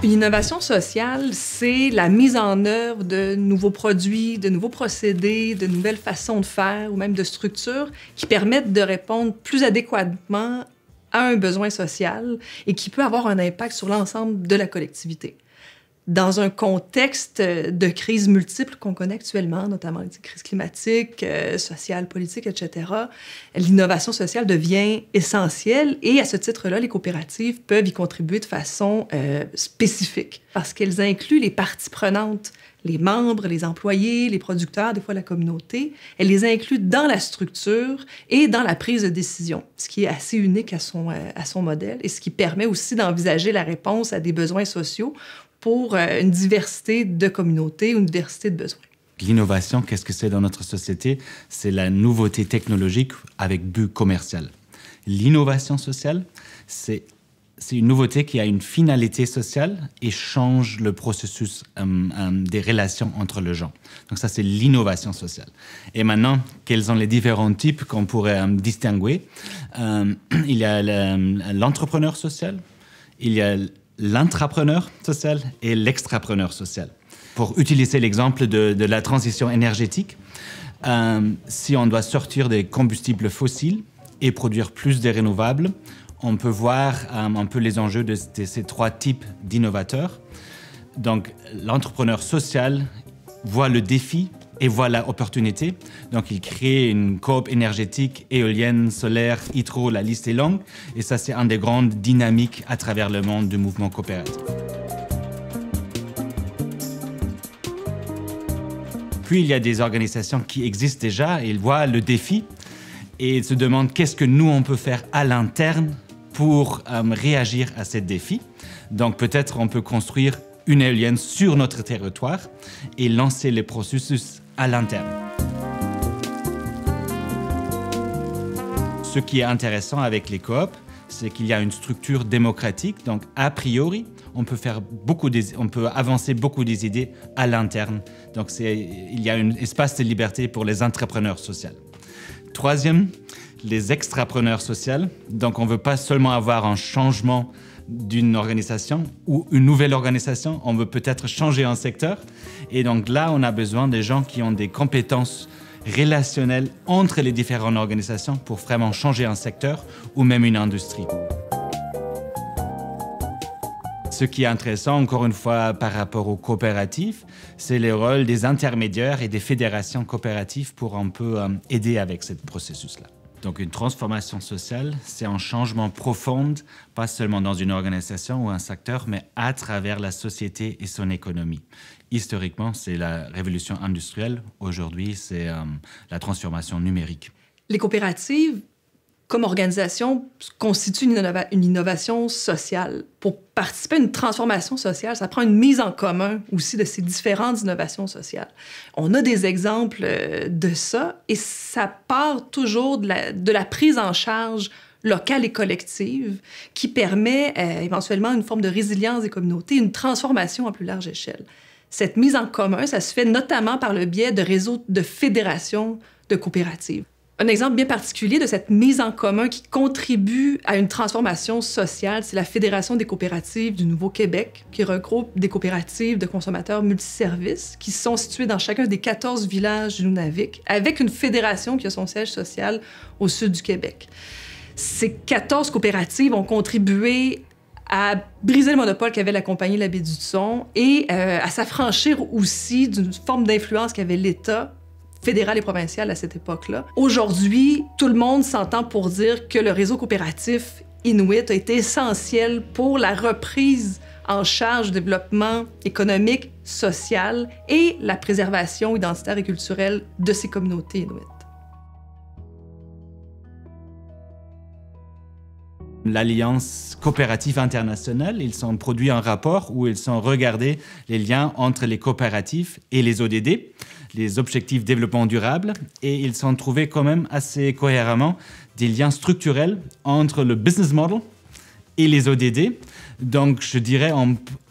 Une innovation sociale, c'est la mise en œuvre de nouveaux produits, de nouveaux procédés, de nouvelles façons de faire ou même de structures qui permettent de répondre plus adéquatement à un besoin social et qui peut avoir un impact sur l'ensemble de la collectivité. Dans un contexte de crises multiples qu'on connaît actuellement, notamment les crises climatiques, sociales, politiques, etc., l'innovation sociale devient essentielle et à ce titre-là, les coopératives peuvent y contribuer de façon spécifique parce qu'elles incluent les parties prenantes, les membres, les employés, les producteurs, des fois la communauté. Elles les incluent dans la structure et dans la prise de décision, ce qui est assez unique à son modèle et ce qui permet aussi d'envisager la réponse à des besoins sociaux pour une diversité de communautés, une diversité de besoins. L'innovation, qu'est-ce que c'est dans notre société? C'est la nouveauté technologique avec but commercial. L'innovation sociale, c'est une nouveauté qui a une finalité sociale et change le processus des relations entre les gens. Donc ça, c'est l'innovation sociale. Et maintenant, quels sont les différents types qu'on pourrait distinguer? Il y a l'entrepreneur social, il y a l'intrapreneur social et l'extrapreneur social. Pour utiliser l'exemple de la transition énergétique, si on doit sortir des combustibles fossiles et produire plus de renouvelables, on peut voir un peu les enjeux de ces trois types d'innovateurs. Donc, l'entrepreneur social voit le défi et voit l'opportunité. Donc, il crée une coop énergétique, éolienne, solaire, hydro, la liste est longue. Et ça, c'est une des grandes dynamiques à travers le monde du mouvement coopératif. Puis, il y a des organisations qui existent déjà, et ils voient le défi et ils se demandent qu'est-ce que nous, on peut faire à l'interne pour réagir à ce défi. Donc, peut-être on peut construire une éolienne sur notre territoire et lancer les processus à l'interne. Ce qui est intéressant avec les coops, c'est qu'il y a une structure démocratique. Donc, a priori, on peut avancer beaucoup des idées à l'interne. Donc, il y a un espace de liberté pour les entrepreneurs sociaux. Troisième, les extrapreneurs sociaux. Donc, on ne veut pas seulement avoir un changement d'une organisation ou une nouvelle organisation, on veut peut-être changer un secteur. Et donc là, on a besoin des gens qui ont des compétences relationnelles entre les différentes organisations pour vraiment changer un secteur ou même une industrie. Ce qui est intéressant, encore une fois, par rapport aux coopératives, c'est le rôle des intermédiaires et des fédérations coopératives pour un peu aider avec ce processus-là. Donc, une transformation sociale, c'est un changement profond, pas seulement dans une organisation ou un secteur, mais à travers la société et son économie. Historiquement, c'est la révolution industrielle. Aujourd'hui, c'est la transformation numérique. Les coopératives, comme organisation, constituent une innovation sociale. Pour participer à une transformation sociale, ça prend une mise en commun aussi de ces différentes innovations sociales. On a des exemples de ça et ça part toujours de la prise en charge locale et collective qui permet éventuellement une forme de résilience des communautés, une transformation à plus large échelle. Cette mise en commun, ça se fait notamment par le biais de réseaux de fédérations de coopératives. Un exemple bien particulier de cette mise en commun qui contribue à une transformation sociale, c'est la Fédération des coopératives du Nouveau-Québec, qui regroupe des coopératives de consommateurs multiservices qui sont situées dans chacun des 14 villages du Nunavik, avec une fédération qui a son siège social au sud du Québec. Ces 14 coopératives ont contribué à briser le monopole qu'avait la compagnie La Baie du Son et à s'affranchir aussi d'une forme d'influence qu'avait l'État fédéral et provincial à cette époque-là. Aujourd'hui, tout le monde s'entend pour dire que le réseau coopératif Inuit a été essentiel pour la reprise en charge du développement économique, social et la préservation identitaire et culturelle de ces communautés Inuit. L'Alliance coopérative internationale, ils ont produit un rapport où ils ont regardé les liens entre les coopératives et les ODD, les objectifs de développement durable, et ils ont trouvé quand même assez cohéremment des liens structurels entre le business model et les ODD. Donc, je dirais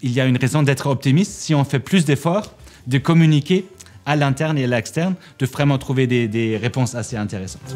il y a une raison d'être optimiste si on fait plus d'efforts de communiquer à l'interne et à l'externe, de vraiment trouver des réponses assez intéressantes.